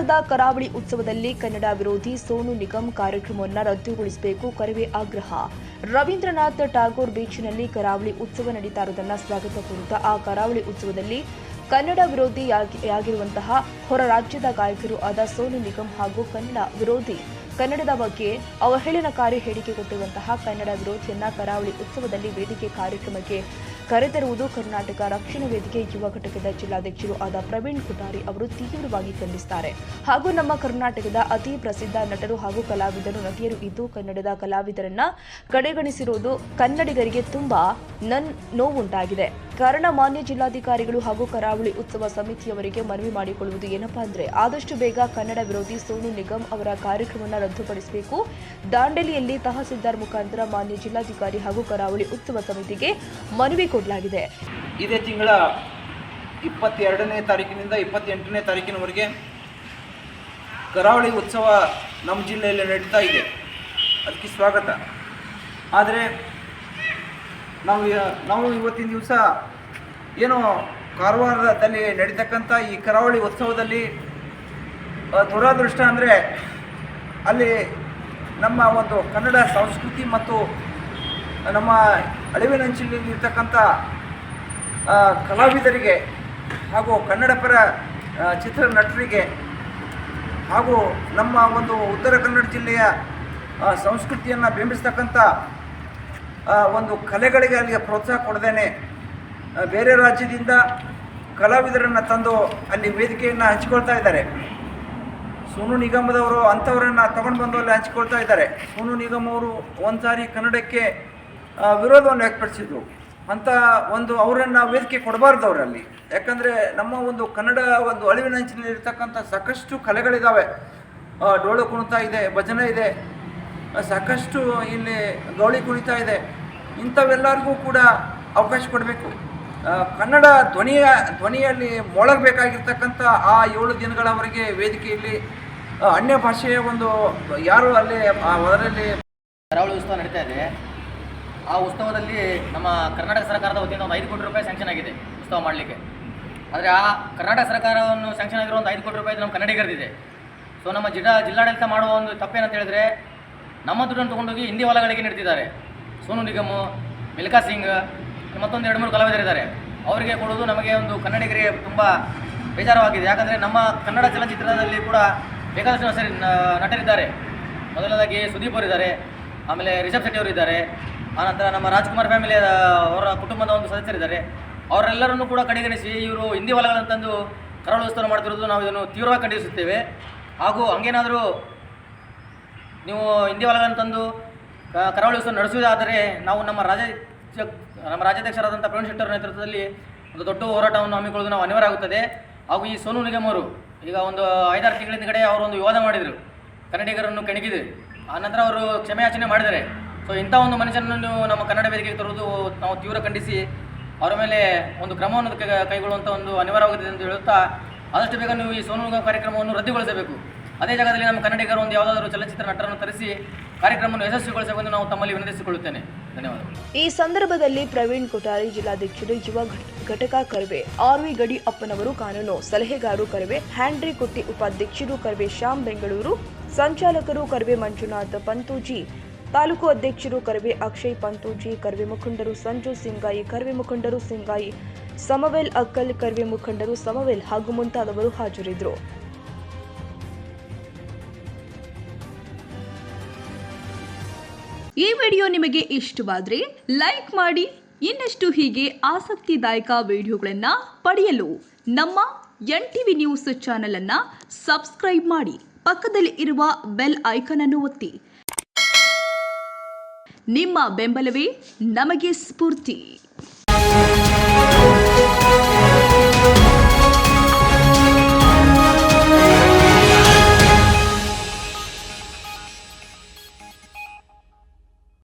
ಧಾರವಾಡದ ಕರಾವಳಿ ಉತ್ಸವದಲ್ಲಿ ಕನ್ನಡ ವಿರೋಧಿ ಸೋನು ನಿಗಮ್ ಕಾರ್ಯಕ್ರಮವನ್ನು ರದ್ದುಗೊಳಿಸಬೇಕು, ಕರವೇ ಆಗ್ರಹ. ರವೀಂದ್ರನಾಥ್ ಟಾಗೋರ್ ಬೀಚ್ನಲ್ಲಿ ಕರಾವಳಿ ಉತ್ಸವ ನಡೀತಾ ಇರುವುದನ್ನು ಸ್ವಾಗತಪೂರ್ವಕ ಆ ಕರಾವಳಿ ಉತ್ಸವದಲ್ಲಿ ಕನ್ನಡ ವಿರೋಧಿಯಾಗಿರುವಂತಹ ಹೊರ ರಾಜ್ಯದ ಗಾಯಕರು ಆದ ಸೋನು ನಿಗಮ್ ಹಾಗೂ ಕನ್ನಡ ವಿರೋಧಿ ಕನ್ನಡದ ಬಗ್ಗೆ ಅವಹೇಳನಕಾರಿ ಹೇಳಿಕೆ ಕೊಟ್ಟಿರುವಂತಹ ಕನ್ನಡ ವಿರೋಧಿಯನ್ನ ಕರಾವಳಿ ಉತ್ಸವದಲ್ಲಿ ವೇದಿಕೆ ಕಾರ್ಯಕ್ರಮಕ್ಕೆ ಕರೆತರುವುದು ಕರ್ನಾಟಕ ರಕ್ಷಣಾ ವೇದಿಕೆ ಯುವ ಘಟಕದ ಜಿಲ್ಲಾಧ್ಯಕ್ಷರು ಆದ ಪ್ರವೀಣ್ ಕುಟಾರಿ ಅವರು ತೀವ್ರವಾಗಿ ಖಂಡಿಸುತ್ತಾರೆ. ಹಾಗೂ ನಮ್ಮ ಕರ್ನಾಟಕದ ಅತಿ ಪ್ರಸಿದ್ಧ ನಟರು ಹಾಗೂ ಕಲಾವಿದರು ನಟಿಯರು ಇದ್ದು ಕನ್ನಡದ ಕಲಾವಿದರನ್ನ ಕಡೆಗಣಿಸಿರುವುದು ಕನ್ನಡಿಗರಿಗೆ ತುಂಬಾ ನೋವುಂಟಾಗಿದೆ. ಕಾರಣ ಮಾನ್ಯ ಜಿಲ್ಲಾಧಿಕಾರಿಗಳು ಹಾಗೂ ಕರಾವಳಿ ಉತ್ಸವ ಸಮಿತಿಯವರಿಗೆ ಮನವಿ ಮಾಡಿಕೊಳ್ಳುವುದು ಏನಪ್ಪಾ ಅಂದ್ರೆ ಆದಷ್ಟು ಬೇಗ ಕನ್ನಡ ವಿರೋಧಿ ಸೋನು ನಿಗಮ್ ಅವರ ಕಾರ್ಯಕ್ರಮವನ್ನು ರದ್ದುಪಡಿಸಬೇಕು. ದಾಂಡೇಲಿಯಲ್ಲಿ ತಹಸೀಲ್ದಾರ್ ಮುಖಾಂತರ ಮಾನ್ಯ ಜಿಲ್ಲಾಧಿಕಾರಿ ಹಾಗೂ ಕರಾವಳಿ ಉತ್ಸವ ಸಮಿತಿಗೆ ಮನವಿ ಕೊಡಲಾಗಿದೆ. ಇದೇ ತಿಂಗಳ 22ನೇ ತಾರೀಕಿನಿಂದ 28ನೇ ತಾರೀಕಿನವರೆಗೆ ಕರಾವಳಿ ಉತ್ಸವ ನಮ್ಮ ಜಿಲ್ಲೆಯಲ್ಲಿ ನಡೀತಾ ಇದೆ. ಅದಕ್ಕೆ ಸ್ವಾಗತ. ಆದರೆ ನಾವು ಇವತ್ತಿನ ದಿವಸ ಏನು ಕಾರವಾರದಲ್ಲಿ ನಡೀತಕ್ಕಂಥ ಈ ಕರಾವಳಿ ಉತ್ಸವದಲ್ಲಿ ದುರಾದೃಷ್ಟ ಅಂದರೆ ಅಲ್ಲಿ ನಮ್ಮ ಒಂದು ಕನ್ನಡ ಸಂಸ್ಕೃತಿ ಮತ್ತು ನಮ್ಮ ಅಳಿವಿನಂಚಿನಲ್ಲಿ ಇರ್ತಕ್ಕಂಥ ಕಲಾವಿದರಿಗೆ ಹಾಗೂ ಕನ್ನಡ ಪರ ಚಿತ್ರ ನಟರಿಗೆ ಹಾಗೂ ನಮ್ಮ ಒಂದು ಉತ್ತರ ಕನ್ನಡ ಜಿಲ್ಲೆಯ ಸಂಸ್ಕೃತಿಯನ್ನು ಬಿಂಬಿಸ್ತಕ್ಕಂಥ ಒಂದು ಕಲೆಗಳಿಗೆ ಅಲ್ಲಿಗೆ ಪ್ರೋತ್ಸಾಹ ಕೊಡದೇನೆ ಬೇರೆ ರಾಜ್ಯದಿಂದ ಕಲಾವಿದರನ್ನು ತಂದು ಅಲ್ಲಿ ವೇದಿಕೆಯನ್ನು ಹಂಚಿಕೊಳ್ತಾ ಇದ್ದಾರೆ. ಸೋನು ನಿಗಮದವರು ಅಂಥವರನ್ನು ತಗೊಂಡು ಬಂದು ಅಲ್ಲಿ ಹಂಚಿಕೊಳ್ತಾ ಇದ್ದಾರೆ. ಸೋನು ನಿಗಮ್ ಅವರು ಒಂದು ಸಾರಿ ಕನ್ನಡಕ್ಕೆ ವಿರೋಧವನ್ನು ವ್ಯಕ್ತಪಡಿಸಿದರು. ಅಂಥ ಒಂದು ಅವರನ್ನು ವೇದಿಕೆ ಕೊಡಬಾರ್ದು ಅವರಲ್ಲಿ. ಯಾಕಂದರೆ ನಮ್ಮ ಒಂದು ಕನ್ನಡ ಒಂದು ಅಳಿವಿನಂಚಿನಲ್ಲಿ ಇರ್ತಕ್ಕಂಥ ಸಾಕಷ್ಟು ಕಲೆಗಳಿದ್ದಾವೆ. ಡೋಳು ಕುಣಿತ ಇದೆ, ಭಜನೆ ಇದೆ, ಸಾಕಷ್ಟು ಇಲ್ಲಿ ಗೌಳಿ ಕುಣಿತ ಇದೆ. ಇಂಥವೆಲ್ಲರಿಗೂ ಕೂಡ ಅವಕಾಶ ಕೊಡಬೇಕು. ಕನ್ನಡ ಧ್ವನಿಯಲ್ಲಿ ಮೊಳಗಬೇಕಾಗಿರ್ತಕ್ಕಂಥ ಆ 7 ದಿನಗಳವರೆಗೆ ವೇದಿಕೆಯಲ್ಲಿ ಅನ್ಯ ಭಾಷೆಯ ಒಂದು ಯಾರು ಅಲ್ಲಿ ಅದರಲ್ಲಿ ಕರಾವಳಿ ಉತ್ಸವ ನಡೀತಾ ಇದೆ. ಆ ಉತ್ಸವದಲ್ಲಿ ನಮ್ಮ ಕರ್ನಾಟಕ ಸರ್ಕಾರದ ವತಿಯಿಂದ ಒಂದು 5 ಕೋಟಿ ರೂಪಾಯಿ ಸ್ಯಾಂಕ್ಷನ್ ಆಗಿದೆ ಉತ್ಸವ ಮಾಡಲಿಕ್ಕೆ. ಆದರೆ ಆ ಕರ್ನಾಟಕ ಸರ್ಕಾರವನ್ನು ಸ್ಯಾಂಕ್ಷನ್ ಆಗಿರೋ ಒಂದು 5 ಕೋಟಿ ರೂಪಾಯಿ ನಮ್ಮ ಕನ್ನಡಿಗರದಿದೆ. ಸೊ ನಮ್ಮ ಜಿಲ್ಲಾಡಳಿತ ಮಾಡುವ ಒಂದು ತಪ್ಪೇನಂತ ಹೇಳಿದ್ರೆ ನಮ್ಮ ದುಡ್ಡನ್ನು ತೊಗೊಂಡೋಗಿ ಹಿಂದಿ ಹೊಲಗಳಿಗೆ ನೀಡ್ತಿದ್ದಾರೆ. ಸೋನು ನಿಗಮ್, ಮಿಲ್ಕಾ ಸಿಂಗ್, ಮತ್ತೊಂದು 2-3 ಕಲಾವಿದರಿದ್ದಾರೆ. ಅವರಿಗೆ ಕೊಡೋದು ನಮಗೆ ಒಂದು ಕನ್ನಡಿಗರಿಗೆ ತುಂಬ ಬೇಜಾರವಾಗಿದೆ. ಯಾಕಂದರೆ ನಮ್ಮ ಕನ್ನಡ ಚಲನಚಿತ್ರದಲ್ಲಿ ಕೂಡ ಬೇಕಾದಷ್ಟು ನಟರಿದ್ದಾರೆ. ಮೊದಲನೇದಾಗಿ ಸುದೀಪ್ ಅವರಿದ್ದಾರೆ, ಆಮೇಲೆ ರಿಷಬ್ ಶೆಟ್ಟಿ ಅವರಿದ್ದಾರೆ, ಆನಂತರ ನಮ್ಮ ರಾಜ್ಕುಮಾರ್ ಫ್ಯಾಮಿಲಿ ಅವರ ಕುಟುಂಬದ ಒಂದು ಸದಸ್ಯರಿದ್ದಾರೆ. ಅವರೆಲ್ಲರನ್ನೂ ಕೂಡ ಕಡೆಗಣಿಸಿ ಇವರು ಹಿಂದಿ ಹೊಲಗಳಂತಂದು ಕರಾವಳಿ ಉತ್ಸವ ಮಾಡ್ತಿರೋದು ನಾವು ಇದನ್ನು ತೀವ್ರವಾಗಿ ಖಂಡಿಸುತ್ತೇವೆ. ಹಾಗೂ ಹಂಗೇನಾದರೂ ನೀವು ಹಿಂದಿ ಹೊಲಗಳಂತಂದು ಕರಾವಳಿ ಉತ್ಸವ ನಡೆಸುವುದಾದರೆ ನಾವು ನಮ್ಮ ರಾಜ್ಯಾಧ್ಯಕ್ಷರಾದಂಥ ಪ್ರವೀಣ್ ಶೆಟ್ಟಿ ಅವರ ನೇತೃತ್ವದಲ್ಲಿ ಒಂದು ದೊಡ್ಡ ಹೋರಾಟವನ್ನು ಹಮ್ಮಿಕೊಳ್ಳೋದು ನಾವು ಅನಿವಾರ್ಯ ಆಗುತ್ತದೆ. ಹಾಗೂ ಈ ಸೋನು ನಿಗಮ್ ಅವರು ಈಗ ಒಂದು 5-6 ತಿಂಗಳ ಹಿಂದ್ಗಡೆ ಅವರು ಒಂದು ವಿವಾದ ಮಾಡಿದರು, ಕನ್ನಡಿಗರನ್ನು ಕೆಣಕಿದ್ರು. ಆನಂತರ ಅವರು ಕ್ಷಮೆಯಾಚನೆ ಮಾಡಿದ್ದಾರೆ. ಸೊ ಇಂಥ ಒಂದು ಮನುಷ್ಯನನ್ನು ನಮ್ಮ ಕನ್ನಡ ವೇದಿಕೆಗೆ ತರುವುದು ನಾವು ತೀವ್ರ ಖಂಡಿಸಿ ಅವರ ಮೇಲೆ ಒಂದು ಕ್ರಮವನ್ನು ಕೈಗೊಳ್ಳುವಂಥ ಒಂದು ಅನಿವಾರ್ಯವಾಗಿದೆ ಎಂದು ಹೇಳುತ್ತಾ ಆದಷ್ಟು ಬೇಗ ನೀವು ಈ ಸೋನು ನಿಗಮ್ ಕಾರ್ಯಕ್ರಮವನ್ನು ರದ್ದುಗೊಳಿಸಬೇಕು. ಅದೇ ಜಾಗದಲ್ಲಿ ನಮ್ಮ ಕನ್ನಡಿಗರು ಒಂದು ಯಾವುದಾದರೂ ಚಲನಚಿತ್ರ ನಟರನ್ನು ತರಿಸಿ ಕಾರ್ಯಕ್ರಮವನ್ನು ಯಶಸ್ವಿಗೊಳಿಸಬೇಕೆಂದು ನಾವು ತಮ್ಮಲ್ಲಿ ವಿನಂತಿಸಿಕೊಳ್ಳುತ್ತೇನೆ. ಧನ್ಯವಾದಗಳು. ಈ ಸಂದರ್ಭದಲ್ಲಿ ಪ್ರವೀಣ್ ಕುಟಾರಿ, ಜಿಲ್ಲಾಧ್ಯಕ್ಷರು, ಯುವ ಘಟಕ ಕರ್ವೆ, ಆರ್ವಿ ಗಡಿ ಅಪ್ಪನವರು, ಕಾನೂನು ಸಲಹೆಗಾರರು ಕರ್ವೆ, ಹ್ಯಾಂಡ್ರಿ ಕುಟ್ಟಿ, ಉಪಾಧ್ಯಕ್ಷರು ಕರ್ವೆ ಶ್ಯಾಮ್ ಬೆಂಗಳೂರು, ಸಂಚಾಲಕರು ಕರ್ವೆ ಮಂಜುನಾಥ್ ಪಂತೂಜಿ, ತಾಲೂಕು ಅಧ್ಯಕ್ಷರು ಕರ್ವೆ ಅಕ್ಷಯ್ ಪಂತೂಜಿ, ಕರ್ವೆ ಮುಖಂಡರು ಸಂಜು ಸಿಂಗಾಯಿ, ಕರ್ವೆ ಮುಖಂಡರು ಸಿಂಗಾಯಿ, ಸಮವೆಲ್ ಅಕ್ಕಲ್, ಕರ್ವೆ ಮುಖಂಡರು ಸಮವೆಲ್ ಹಾಗೂ ಮುಂತಾದವರು ಹಾಜರಿದ್ದರು. ಈ ವಿಡಿಯೋ ನಿಮಗೆ ಇಷ್ಟವಾದರೆ ಲೈಕ್ ಮಾಡಿ. ಇನ್ನಷ್ಟು ಹೀಗೆ ಆಸಕ್ತಿದಾಯಕ ವಿಡಿಯೋಗಳನ್ನು ಪಡೆಯಲು ನಮ್ಮ NTV ನ್ಯೂಸ್ ಚಾನೆಲ್ ಅನ್ನು ಸಬ್ಸ್ಕ್ರೈಬ್ ಮಾಡಿ. ಪಕ್ಕದಲ್ಲಿ ಇರುವ ಬೆಲ್ ಐಕಾನ್ ಅನ್ನು ಒತ್ತಿ. ನಿಮ್ಮ ಬೆಂಬಲವೇ ನಮಗೆ ಸ್ಫೂರ್ತಿ.